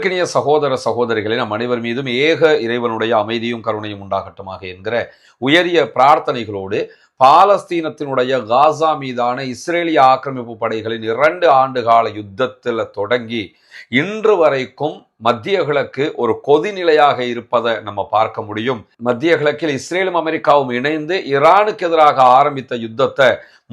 கினிய சகோதர சகோதரிகளை நம் அனைவர் மீதும் ஏக இறைவனுடைய அமைதியும் கருணையும் உண்டாகட்டுமாக என்கிற உயரிய பிரார்த்தனைகளோடு பாலஸ்தீனத்தினுடைய காசா மீதான இஸ்ரேலிய ஆக்கிரமிப்பு படைகளின் 2 ஆண்டுகால யுத்தத்தில் தொடங்கி இன்று வரைக்கும் மத்திய கிழக்கு ஒரு கொதிநிலையாக இருப்பதை நம்ம பார்க்க முடியும். மத்திய கிழக்கில் இஸ்ரேலும் அமெரிக்காவும் இணைந்து ஈரானுக்கு எதிராக ஆரம்பித்த யுத்தத்தை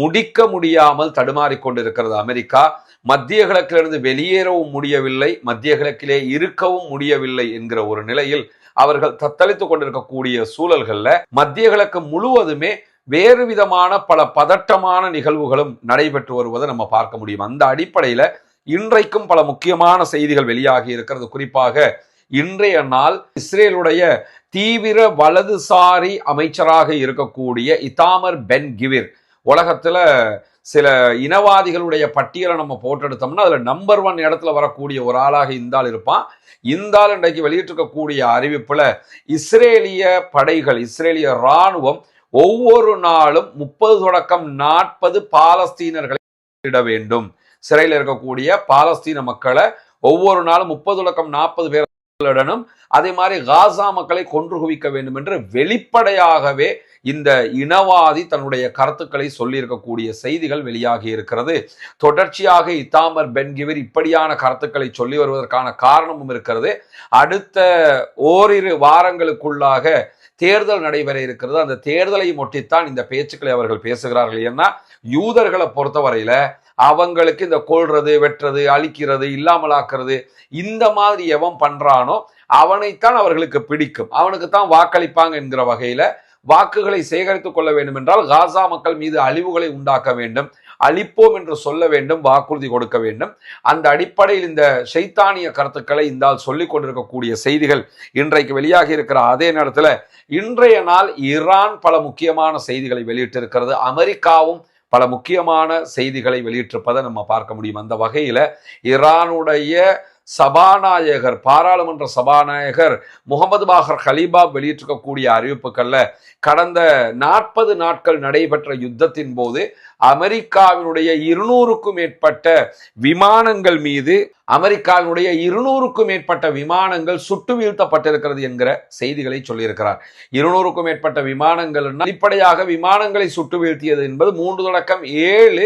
முடிக்க முடியாமல் தடுமாறிக்கொண்டிருக்கிறது அமெரிக்கா. மத்திய கிழக்கிலிருந்து வெளியேறவும் முடியவில்லை, மத்திய கிழக்கிலே இருக்கவும் முடியவில்லை என்கிற ஒரு நிலையில் அவர்கள் தத்தளித்துக் கொண்டிருக்கக்கூடிய சூழல்கள்ல மத்திய கிழக்கு முழுவதுமே வேறு விதமான பல பதட்டமான நிகழ்வுகளும் நடைபெற்று வருவதை நம்ம பார்க்க முடியும். அந்த அடிப்படையில இன்றைக்கும் பல முக்கியமான செய்திகள் வெளியாகி இருக்கிறது. குறிப்பாக இன்றைய நாள் இஸ்ரேலுடைய தீவிர வலதுசாரி அமைச்சராக இருக்கக்கூடிய இத்தாமர் பென் கிவிர், உலகத்துல சில இனவாதிகளுடைய பட்டியலை நம்ம போட்டெடுத்தோம்னா அதுல நம்பர் 1 இடத்துல வரக்கூடிய ஒரு ஆளாக இந்தால் இருப்பான். இந்தால் இன்றைக்கு வெளியிட்டிருக்கக்கூடிய அறிவிப்புல இஸ்ரேலிய படைகள், இஸ்ரேலிய இராணுவம் ஒவ்வொரு நாளும் 30 தொடக்கம் 40 பாலஸ்தீனர்களை விட வேண்டும். சிறையில் இருக்கக்கூடிய பாலஸ்தீன மக்களை ஒவ்வொரு நாளும் 30 தொடக்கம் 40 பேருடனும் அதே மாதிரி காசா மக்களை கொன்று குவிக்க வேண்டும் என்று வெளிப்படையாகவே இந்த இனவாதி தன்னுடைய கருத்துக்களை சொல்லி இருக்கக்கூடிய செய்திகள் வெளியாகி இருக்கிறது. தொடர்ச்சியாக இத்தாமர் பென் கிவிர் இப்படியான கருத்துக்களை சொல்லி வருவதற்கான காரணமும் இருக்கிறது. அடுத்த ஓரிரு வாரங்களுக்குள்ளாக தேர்தல் நடைபெற இருக்கிறது. அந்த தேர்தலை ஒட்டித்தான் இந்த பேச்சுக்களை அவர்கள் பேசுகிறார்கள். ஏன்னா யூதர்களை பொறுத்தவரையில அவங்களுக்கு இந்த கொல்றது, வெட்டுறது, அழிக்கிறது, இல்லாமலாக்குறது இந்த மாதிரி எவன் பண்றானோ அவனைத்தான் அவர்களுக்கு பிடிக்கும், அவனுக்கு தான் வாக்களிப்பாங்க என்கிற வகையில வாக்குகளை சேகரித்துக் கொள்ள வேண்டும் என்றால் காசா மக்கள் மீது அழிவுகளை உண்டாக்க வேண்டும், அழிப்போம் என்று சொல்ல வேண்டும், வாக்குறுதி கொடுக்க வேண்டும். அந்த அடிப்படையில் இந்த ஷைத்தானிய கருத்துக்களை இந்த சொல்லிக் கொண்டிருக்கக்கூடிய செய்திகள் இன்றைக்கு வெளியாகி இருக்கிற அதே நேரத்தில் இன்றைய நாள் ஈரான் பல முக்கியமான செய்திகளை வெளியிட்டிருக்கிறது. அமெரிக்காவும் பல முக்கியமான செய்திகளை வெளியிட்டிருப்பதை நம்ம பார்க்க முடியும். அந்த வகையில ஈரானுடைய சபாநாயகர், பாராளுமன்ற சபாநாயகர் முகமது பாகர் கலீபாப் வெளியிட்டிருக்கக்கூடிய அறிவிப்புகள்ல கடந்த 40 நாட்கள் நடைபெற்ற யுத்தத்தின் போது அமெரிக்காவினுடைய 200க்கும் மேற்பட்ட விமானங்கள் மீது அமெரிக்காவினுடைய 200க்கும் மேற்பட்ட விமானங்கள் சுட்டு வீழ்த்தப்பட்டிருக்கிறது என்கிற செய்திகளை சொல்லியிருக்கிறார். 200க்கும் மேற்பட்ட விமானங்கள் அடிப்படையாக விமானங்களை சுட்டு வீழ்த்தியது என்பது 3 தொடக்கம் 7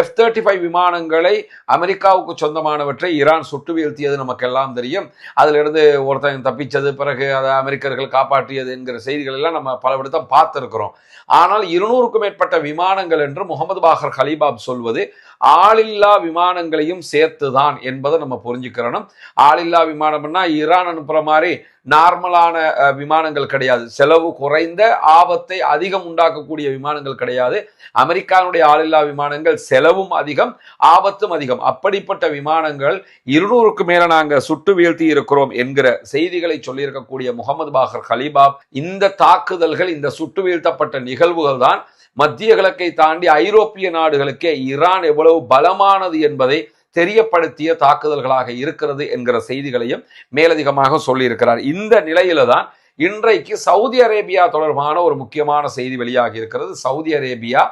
F-35 விமானங்களை அமெரிக்காவுக்கு சொந்தமானவற்றை ஈரான் சுட்டு வீழ்த்தியது நமக்கெல்லாம் தெரியும். அதுல இருந்து ஒருத்தன் தப்பிச்சது, பிறகு அதை அமெரிக்கர்கள் காப்பாற்றியது என்கிற செய்திகள் எல்லாம் நம்ம பல விடத்தான் பார்த்திருக்கிறோம். ஆனால் 200க்கும் மேற்பட்ட விமானங்கள் என்று முகமது பாகர் கலீபாப் சொல்வது ஆளில்லா விமானங்களையும் சேர்த்துதான் என்பதை நம்ம புரிஞ்சுக்கிறோம். ஆளில்லா விமானம்னா ஈரான் அனுப்புற மாதிரி நார்மலான விமானங்கள் கிடையாது, செலவு குறைந்த ஆபத்தை அதிகம் உண்டாக்கக்கூடிய விமானங்கள் கிடையாது. அமெரிக்காவுடைய ஆளில்லா விமானங்கள் செலவும் அதிகம், ஆபத்தும் அதிகம். அப்படிப்பட்ட விமானங்கள் 200க்கு மேல நாங்க சுட்டு வீழ்த்தி இருக்கிறோம் என்கிற செய்திகளை சொல்லியிருக்கக்கூடிய முகமது பாகர் கலீபாப் இந்த தாக்குதல்கள், இந்த சுட்டு வீழ்த்தப்பட்ட நிகழ்வுகள் தான் மத்திய கிழக்கை தாண்டி ஐரோப்பிய நாடுகளுக்கே ஈரான் எவ்வளவு பலமானது என்பதை தெரியப்படுத்திய தாக்குதல்களாக இருக்கிறது என்கிற செய்திகளையும் மேலதிகமாக சொல்லியிருக்கிறார். இந்த நிலையில தான் இன்றைக்கு சவுதி அரேபியா தொடர்பான ஒரு முக்கியமான செய்தி வெளியாகி இருக்கிறது. சவுதி அரேபியா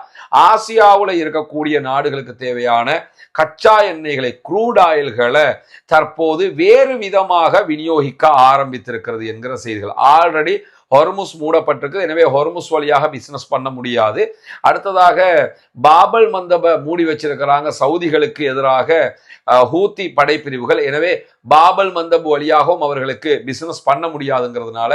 ஆசியாவில் இருக்கக்கூடிய நாடுகளுக்கு தேவையான கச்சா எண்ணெய்களை, க்ரூட் ஆயில்களை தற்போது வேறு விதமாக விநியோகிக்க ஆரம்பித்திருக்கிறது என்கிற செய்திகள். ஆல்ரெடி ஹொர்முஸ் மூடப்பட்டிருக்கு, எனவே ஹொர்முஸ் வழியாக பிசினஸ் பண்ண முடியாது. அடுத்ததாக பாபல் மந்தப மூடி வச்சிருக்கிறாங்க சவுதிகளுக்கு எதிராக ஹூத்தி படைப்பிரிவுகள். எனவே பாபல் மந்தபு வழியாகவும் அவர்களுக்கு பிசினஸ் பண்ண முடியாதுங்கிறதுனால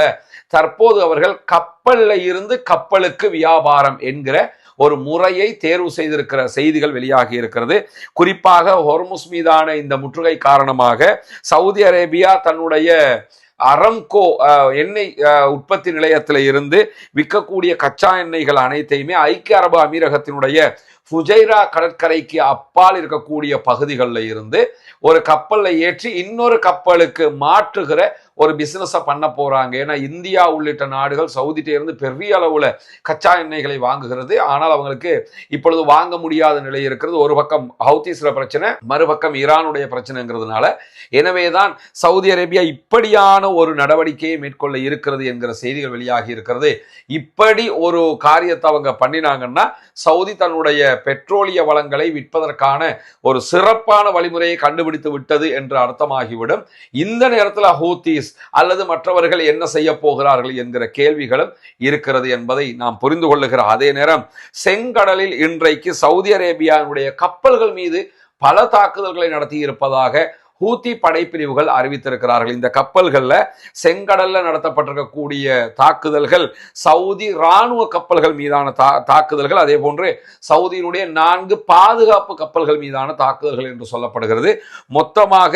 தற்போது அவர்கள் கப்பல்ல இருந்து கப்பலுக்கு வியாபாரம் என்கிற ஒரு முறையை தேர்வு செய்திருக்கிற செய்திகள் வெளியாகி இருக்கிறது. குறிப்பாக ஹொர்முஸ் மீதான இந்த முற்றுகை காரணமாக சவுதி அரேபியா தன்னுடைய அரம்கோ எண்ணெய் உற்பத்தி நிலையத்தில் இருந்து விற்கக்கூடிய கச்சா எண்ணெய்கள் அனைத்தையுமே ஐக்கிய அரபு அமீரகத்தினுடைய ஃபுஜைரா கடற்கரைக்கு அப்பால் இருக்கக்கூடிய பகுதிகளில் இருந்து ஒரு கப்பல்ல ஏற்றி இன்னொரு கப்பலுக்கு மாற்றுகிற ஒரு பிசினஸை பண்ண போறாங்க. ஏன்னா இந்தியா உள்ளிட்ட நாடுகள் சவுதிட்ட இருந்து பெரிய அளவுல கச்சா எண்ணெய்களை வாங்குகிறது. ஆனால் அவங்களுக்கு இப்பொழுது வாங்க முடியாத நிலை இருக்கிறது. ஒரு பக்கம் ஹவுதிஸ்ல பிரச்சனை, மறுபக்கம் ஈரானுடைய பிரச்சனைங்கிறதுனால எனவேதான் சவுதி அரேபியா இப்படியான ஒரு நடவடிக்கையை மேற்கொள்ள இருக்கிறது என்கிற செய்திகள் வெளியாகி இருக்கிறது. இப்படி ஒரு காரியத்தை அவங்க பண்ணினாங்கன்னா சவுதி தன்னுடைய பெட்ரோலிய வளங்களை விற்பதற்கான ஒரு சிறப்பான வழிமுறையை கண்டுபிடித்து விட்டது என்று அர்த்தமாகிவிடும். இந்த நேரத்தில் ஹூத்திஸ் அல்லது மற்றவர்கள் என்ன செய்ய போகிறார்கள் என்கிற கேள்விகளும் இருக்கிறது என்பதை நாம் புரிந்து கொள்ளுகிற அதே நேரம், செங்கடலில் இன்றைக்கு சவுதி அரேபியாவுடைய கப்பல்கள் மீது பல தாக்குதல்களை நடத்தி இருப்பதாக ஹூத்தி படைப்பிரிவுகள் அறிவித்திருக்கிறார்கள். இந்த கப்பல்கள்ல செங்கடல்ல நடத்தப்பட்டிருக்கக்கூடிய தாக்குதல்கள் சவுதி ராணுவ கப்பல்கள் மீதான தாக்குதல்கள், அதே போன்று சவுதியினுடைய 4 பாதுகாப்பு கப்பல்கள் மீதான தாக்குதல்கள் என்று சொல்லப்படுகிறது. மொத்தமாக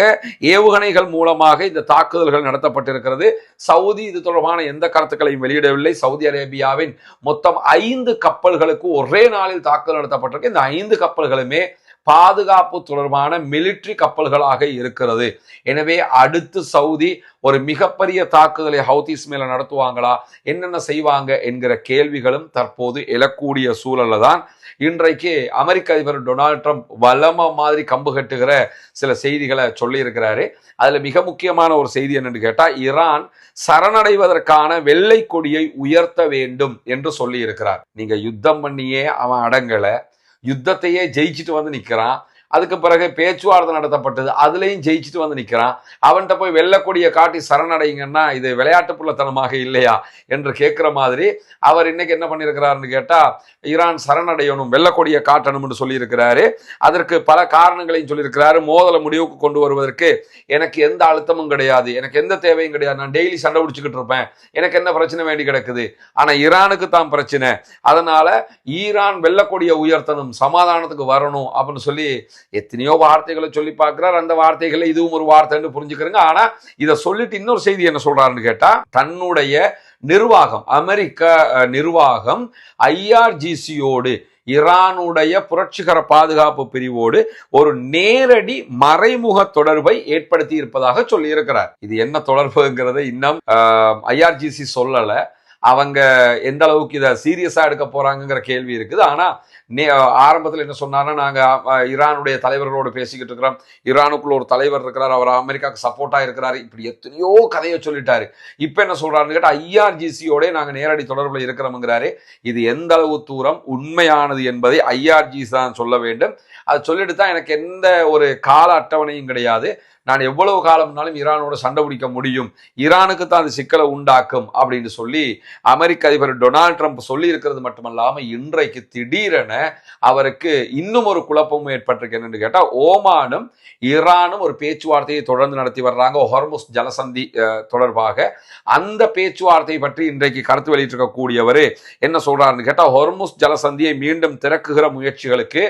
ஏவுகணைகள் மூலமாக இந்த தாக்குதல்கள் நடத்தப்பட்டிருக்கிறது. சவுதி இது தொடர்பான எந்த கருத்துக்களையும் வெளியிடவில்லை. சவுதி அரேபியாவின் மொத்தம் 5 கப்பல்களுக்கு ஒரே நாளில் தாக்குதல் நடத்தப்பட்டிருக்கு. இந்த 5 கப்பல்களுமே பாதுகாப்பு தொடர்பான மிலிட்டரி கப்பல்களாக இருக்கிறது. எனவே அடுத்து சவுதி ஒரு மிகப்பெரிய தாக்குதலை ஹவுதிஸ் மேல நடத்துவாங்களா, என்னென்ன செய்வாங்க என்கிற கேள்விகளும் தற்போது எழக்கூடிய சூழல்ல தான் இன்றைக்கு அமெரிக்க அதிபர் டொனால்ட் ட்ரம்ப் வலம மாதிரி கம்பு கட்டுகிற சில செய்திகளை சொல்லி இருக்கிறாரு. அதுல மிக முக்கியமான ஒரு செய்தி என்னன்னு கேட்டா, ஈரான் சரணடைவதற்கான வெள்ளை கொடியை உயர்த்த வேண்டும் என்று சொல்லி இருக்கிறார். நீங்க யுத்தம் பண்ணியே அவன் அடங்கல, யுத்தத்தையே ஜெயிச்சுட்டு வந்து நிற்கிறான். அதுக்கு பிறகு பேச்சுவார்த்தை நடத்தப்பட்டது, அதுலேயும் ஜெயிச்சுட்டு வந்து நிற்கிறான். அவன்கிட்ட போய் வெள்ளக்கொடியை காட்டி சரணடைங்கன்னா இது விளையாட்டு புள்ளத்தனமாக இல்லையா என்று கேட்குற மாதிரி அவர் இன்னைக்கு என்ன பண்ணியிருக்கிறாருன்னு கேட்டால், ஈரான் சரணடையணும், வெள்ளக்கொடியை காட்டணும்னு சொல்லியிருக்கிறாரு. அதற்கு பல காரணங்களையும் சொல்லியிருக்கிறாரு. மோதலை முடிவுக்கு கொண்டு வருவதற்கு எனக்கு எந்த அழுத்தமும் கிடையாது, எனக்கு எந்த தேவையும் கிடையாது, நான் டெய்லி சண்டை பிடிச்சிக்கிட்டு இருப்பேன், எனக்கு என்ன பிரச்சனை வேண்டி கிடக்குது, ஆனால் ஈரானுக்கு தான் பிரச்சனை, அதனால ஈரான் வெள்ளக்கொடியை உயர்த்தணும், சமாதானத்துக்கு வரணும் அப்படின்னு சொல்லி எத்தனையோ வார்த்தைகளை சொல்லி பார்க்கிறார். அந்த வார்த்தைகளை இதுவும் ஒரு வார்த்தைன்னு புரிஞ்சுக்கிறீங்க. ஆனா இதை சொல்லிட்டு இன்னொரு செய்தி என்ன சொல்றாருன்னு கேட்டா, தன்னுடைய நிர்வாகம், அமெரிக்க நிர்வாகம் IRGCயோடு, ஈரானுடைய புரட்சிகர பாதுகாப்பு பிரிவோடு ஒரு நேரடி மறைமுக தொடர்பை ஏற்படுத்தி இருப்பதாக சொல்லி இருக்கிறார். இது என்ன தொடர்புங்கிறத இன்னும் IRGC சொல்லல. அவங்க எந்த அளவுக்கு இதை சீரியஸா எடுக்க போறாங்கிற கேள்வி இருக்குது. ஆனா ஆரம்பத்தில் என்ன சொன்னார்னா, நாங்கள் ஈரானுடைய தலைவர்களோடு பேசிக்கிட்டு இருக்கிறோம், ஈரானுக்குள்ள ஒரு தலைவர் இருக்கிறார், அவர் அமெரிக்காவுக்கு சப்போர்ட்டா இருக்கிறாரு, இப்படி எத்தனையோ கதையை சொல்லிட்டாரு. இப்போ என்ன சொல்றாருன்னு கேட்டால், IRGCயோட நாங்கள் நேரடி தொடர்பில் இருக்கிறோம்ங்கிறாரு. இது எந்த அளவு தூரம் உண்மையானது என்பதை IRGC தான் சொல்ல வேண்டும். அது சொல்லிட்டு தான் எனக்கு எந்த ஒரு கால அட்டவணையும் கிடையாது, நான் எவ்வளவு காலம்னாலும் ஈரானோட சண்டை பிடிக்க முடியும், ஈரானுக்கு தான் அது சிக்கலை உண்டாக்கும் அப்படின்னு சொல்லி அமெரிக்க அதிபர் டொனால்ட் ட்ரம்ப் சொல்லி இருக்கிறது மட்டுமல்லாம, இன்றைக்கு திடீரென அவருக்கு இன்னும் ஒரு குழப்பமும் ஏற்பட்டிருக்கு. என்னன்னு கேட்டா, ஓமானும் ஈரானும் ஒரு பேச்சுவார்த்தையை தொடர்ந்து நடத்தி வர்றாங்க ஹொர்முஸ் ஜலசந்தி தொடர்பாக. அந்த பேச்சுவார்த்தை பற்றி இன்றைக்கு கருத்து வெளியிட்டிருக்கக்கூடியவர் என்ன சொல்றாருன்னு கேட்டா, ஹொர்முஸ் ஜலசந்தியை மீண்டும் திறக்குகிற முயற்சிகளுக்கு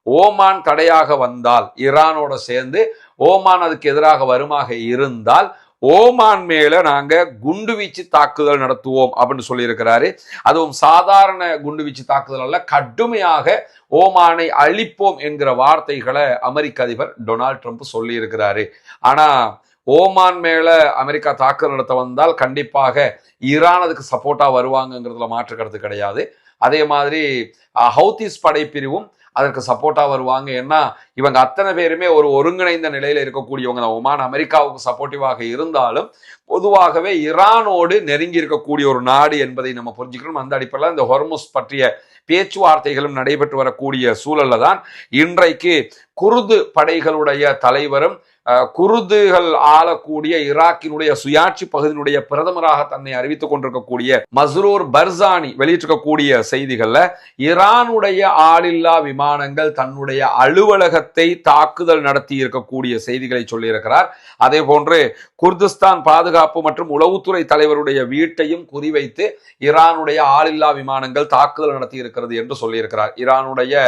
ஓமான் தடையாக வந்தால், ஈரானோட சேர்ந்து ஓமான் அதுக்கு எதிராக வருமாக இருந்தால், ஓமான் மேல நாங்க குண்டுவீச்சு தாக்குதல் நடத்துவோம் அப்படின்னு சொல்லியிருக்கிறாரு. அதுவும் சாதாரண குண்டுவீச்சு தாக்குதல் அல்ல, கடுமையாக ஓமானை அழிப்போம் என்கிற வார்த்தைகளை அமெரிக்க அதிபர் டொனால்ட் ட்ரம்ப் சொல்லி இருக்கிறாரு. ஆனா ஓமான் மேல அமெரிக்கா தாக்குதல் நடத்த வந்தால் கண்டிப்பாக ஈரான் அதுக்கு சப்போர்ட்டா வருவாங்கிறதுல மாற்று கருத்து கிடையாது. அதே மாதிரி ஹவுதிஸ் படைப்பிரிவும் அதற்கு சப்போர்ட்டா வருவாங்க. ஏன்னா இவங்க அத்தனை பேருமே ஒரு ஒருங்கிணைந்த நிலையில இருக்கக்கூடியவங்க தான். ஒமான் அமெரிக்காவுக்கு சப்போர்ட்டிவாக இருந்தாலும் பொதுவாகவே ஈரானோடு நெருங்கி இருக்கக்கூடிய ஒரு நாடு என்பதை நம்ம புரிஞ்சுக்கணும். அந்த அடிப்படையில் இந்த ஹொர்முஸ் பற்றிய பேச்சுவார்த்தைகளும் நடைபெற்று வரக்கூடிய சூழல்ல தான் இன்றைக்கு குர்து படைகளுடைய தலைவரும் குர்துகள் ஆளக்கூடிய ஈராக்கினுடைய சுயாட்சி பகுதியினுடைய பிரதமராக தன்னை அறிவித்துக் கொண்டிருக்கக்கூடிய மஸ்ரூர் பர்சானி வெளியிட்டிருக்கக்கூடிய செய்திகள்ல, ஈரானுடைய ஆளில்லா விமானங்கள் தன்னுடைய அலுவலகத்தை தாக்குதல் நடத்தி இருக்கக்கூடிய செய்திகளை சொல்லியிருக்கிறார். அதே போன்று குர்திஸ்தான் பாதுகாப்பு மற்றும் உளவுத்துறை தலைவருடைய வீட்டையும் குறிவைத்து ஈரானுடைய ஆளில்லா விமானங்கள் தாக்குதல் நடத்தி இருக்கிறது என்று சொல்லியிருக்கிறார். ஈரானுடைய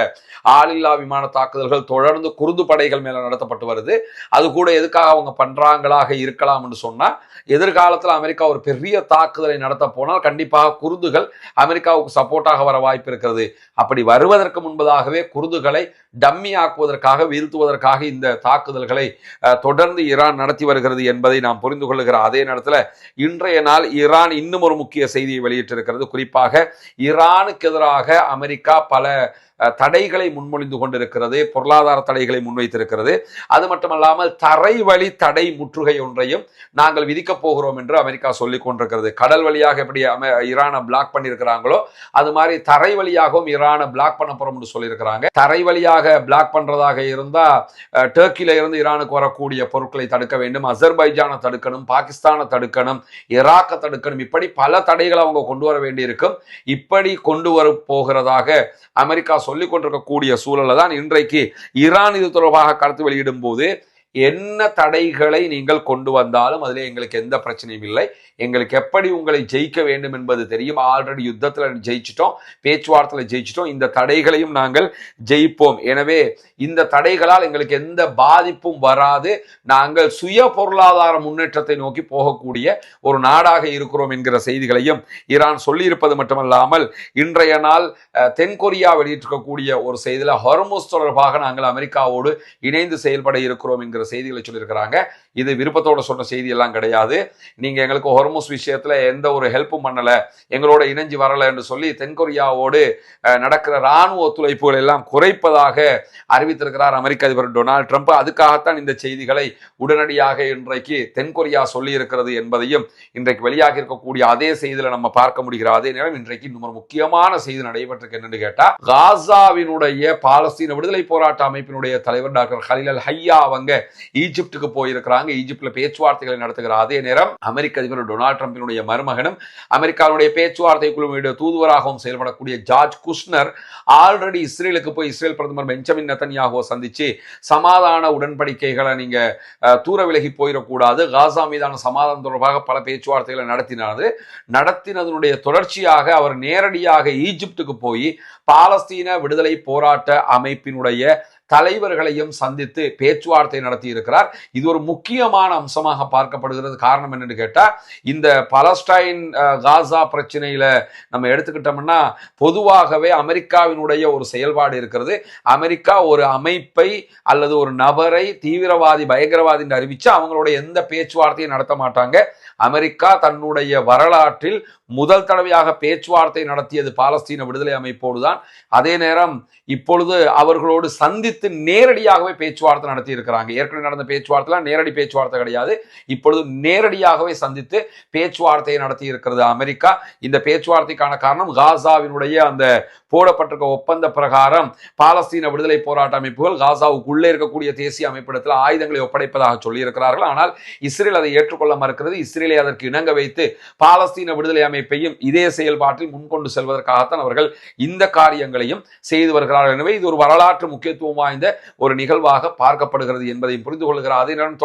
ஆளில்லா விமான தாக்குதல்கள் தொடர்ந்து குர்து படைகள் மேல நடத்தப்பட்டு வருது. அது கூட எதுக்காக அவங்க பண்றாங்களாக இருக்கலாம் என்று சொன்னா, எதிர்காலத்தில் அமெரிக்கா ஒரு பெரிய தாக்குதலை நடத்த போனால் கண்டிப்பாக குர்துகள் அமெரிக்காவுக்கு சப்போர்ட்டாக வர வாய்ப்பு இருக்கிறது. அப்படி வருவதற்கு முன்பதாகவே குர்துகளை டம்மி ஆக்குவதற்காக, வீழ்த்துவதற்காக இந்த தாக்குதல்களை தொடர்ந்து ஈரான் நடத்தி வருகிறது என்பதை நாம் புரிந்து கொள்ளுகிற அதே நேரத்தில் இன்றைய நாள் ஈரான் இன்னும் ஒரு முக்கிய செய்தியை வெளியிட்டிருக்கிறது. குறிப்பாக ஈரானுக்கு எதிராக அமெரிக்கா பல தடைகளை முன்மொழிந்து கொண்டிருக்கிறது, பொருளாதார தடைகளை முன்வைத்திருக்கிறது. அது மட்டுமல்லாமல் தரைவழி தடை முற்றுகை ஒன்றையும் நாங்கள் விதிக்கப் போகிறோம் என்று அமெரிக்கா சொல்லிக் கொண்டிருக்கிறது. கடல் வழியாக எப்படி ஈரானை பிளாக் பண்ணியிருக்கிறாங்களோ அது மாதிரி தரை வழியாகவும் ஈரானை பிளாக் பண்ண போறோம் என்று சொல்லியிருக்கிறாங்க. தரை வழியாக பிளாக் பண்றதாக இருந்தா டர்க்கில இருந்து ஈரானுக்கு வரக்கூடிய பொருட்களை தடுக்க வேண்டும், அசர்பைஜானை தடுக்கணும், பாகிஸ்தானை தடுக்கணும், ஈராக்கை தடுக்கணும். இப்படி பல தடைகளை அவங்க கொண்டு வர வேண்டியிருக்கும். இப்படி கொண்டு வர போகிறதாக அமெரிக்கா சொல்லிக் கொண்டிருக்கக்கூடிய சூழல்ல தான் இன்றைக்கு ஈரான் இது தொடர்பாக கருத்து வெளியிடும் போது, என்ன தடைகளை நீங்கள் கொண்டு வந்தாலும் அதிலே எங்களுக்கு எந்த பிரச்சனையும் இல்லை, எங்களுக்கு எப்படி உங்களை ஜெயிக்க வேண்டும் என்பது தெரியும், ஆல்ரெடி யுத்தத்தில் ஜெயிச்சிட்டோம், பேச்சுவார்த்தையில் ஜெயிச்சிட்டோம், இந்த தடைகளையும் நாங்கள் ஜெயிப்போம், எனவே இந்த தடைகளால் எங்களுக்கு எந்த பாதிப்பும் வராது, நாங்கள் சுய பொருளாதார முன்னேற்றத்தை நோக்கி போகக்கூடிய ஒரு நாடாக இருக்கிறோம் என்கிற செய்திகளையும் ஈரான் சொல்லியிருப்பது மட்டுமல்லாமல் இன்றைய நாள் தென்கொரியா வெளியிட்டிருக்கக்கூடிய ஒரு செய்தியில் ஹொர்முஸ் தொடர்பாக நாங்கள் அமெரிக்காவோடு இணைந்து செயல்பட இருக்கிறோம் என்கிற செய்திகளை சொல்லியிருக்கிறாங்க. இது விருப்பத்தோட சொன்ன செய்தி எல்லாம் கிடையாது. நீங்க எங்களுக்கு ஹொர்முஸ் விஷயத்துல எந்த ஒரு ஹெல்ப்பும் பண்ணல, எங்களோட இணைஞ்சு வரல என்று சொல்லி தென்கொரியாவோடு நடக்கிற ராணுவ ஒத்துழைப்புகள் எல்லாம் குறைப்பதாக அறிவித்திருக்கிறார் அமெரிக்க அதிபர் டொனால்ட் ட்ரம்ப். அதுக்காகத்தான் இந்த செய்திகளை உடனடியாக இன்றைக்கு தென்கொரியா சொல்லி இருக்கிறது என்பதையும் இன்றைக்கு வெளியாக இருக்கக்கூடிய அதே செய்தியில நம்ம பார்க்க முடிகிறது. அதே நேரம் இன்றைக்கு இன்னொரு முக்கியமான செய்தி நடைபெற்றிருக்கு. என்னன்னு கேட்டா, காசாவினுடைய பாலஸ்தீன விடுதலை போராட்ட அமைப்பினுடைய தலைவர் டாக்டர் ஹலீல் அல் ஹையா அவங்க ஈஜிப்டுக்கு போயிருக்கிறாங்க. ஈஜிப்ட்ல பேச்சுவார்த்தைகளை நடத்துகிற அதே நேரம் அமெரிக்க அதிபர் டொனால்ட் ட்ரம்பினுடைய மருமகனும் அமெரிக்காவுடைய பேச்சுவார்த்தை குழுவினுடைய தூதுவராகவும் செயல்படக்கூடிய ஜார்ஜ் குஷ்னர் ஆல்ரெடி இஸ்ரேலுக்கு போய் இஸ்ரேல் பிரதமர் பெஞ்சமின் நெத்தன்யாகுவை சந்திச்சு சமாதான உடன்படிக்கைகளை நீங்க தூர விலகி போயிடக்கூடாது, காசா மீதான சமாதானம் தொடர்பாக பல பேச்சுவார்த்தைகளை நடத்தினதனுடைய தொடர்ச்சியாக அவர் நேரடியாக ஈஜிப்டுக்கு போய் பாலஸ்தீன விடுதலை போராட்ட அமைப்பினுடைய தலைவர்களையும் சந்தித்து பேச்சுவார்த்தை நடத்தி இருக்கிறார். இது ஒரு முக்கியமான அம்சமாக பார்க்கப்படுகிறது. காரணம் என்னன்னு கேட்டா, இந்த பலஸ்டைன் காசா பிரச்சனையில நம்ம எடுத்துக்கிட்டோம்னா பொதுவாகவே அமெரிக்காவினுடைய ஒரு செயல்பாடு இருக்கிறது. அமெரிக்கா ஒரு அமைப்பை அல்லது ஒரு நபரை தீவிரவாதி பயங்கரவாதி என்று அறிவிச்சு அவங்களோட எந்த பேச்சுவார்த்தையும் நடத்த மாட்டாங்க. அமெரிக்கா தன்னுடைய வரலாற்றில் முதல் தடவையாக பேச்சுவார்த்தை நடத்தியது பாலஸ்தீன விடுதலை அமைப்போடு தான். அதே நேரம் இப்பொழுது அவர்களோடு சந்தித்து நேரடியாகவே பேச்சுவார்த்தை நடத்தி இருக்கிறாங்க. ஏற்கனவே நடந்த பேச்சுவார்த்தை நேரடி பேச்சுவார்த்தை கிடையாது, இப்பொழுது நேரடியாகவே சந்தித்து பேச்சுவார்த்தையை நடத்தி இருக்கிறது அமெரிக்கா. இந்த பேச்சுவார்த்தைக்கான காரணம் காசாவினுடைய அந்த போடப்பட்டிருக்க ஒப்பந்த பிரகாரம் பாலஸ்தீன விடுதலை போராட்ட அமைப்புகள் காசாவுக்குள்ளே இருக்கக்கூடிய தேசிய அமைப்பிடத்தில் ஆயுதங்களை ஒப்படைப்பதாக சொல்லி இருக்கிறார்கள். ஆனால் இஸ்ரேல் அதை ஏற்றுக்கொள்ள மறுக்கிறது. இஸ்ரேலை அதற்கு இணங்க வைத்து பாலஸ்தீன விடுதலை அமைப்பையும் இதே செயல்பாட்டில் முன்கொண்டு செல்வதற்காகத்தான் அவர்கள் இந்த காரியங்களையும் செய்து வருகிறார்கள். எனவே இது ஒரு வரலாற்று முக்கியத்துவம் வாய்ந்த ஒரு நிகழ்வாக பார்க்கப்படுகிறது என்பதையும் புரிந்து கொள்கிறார். அதே நேரம்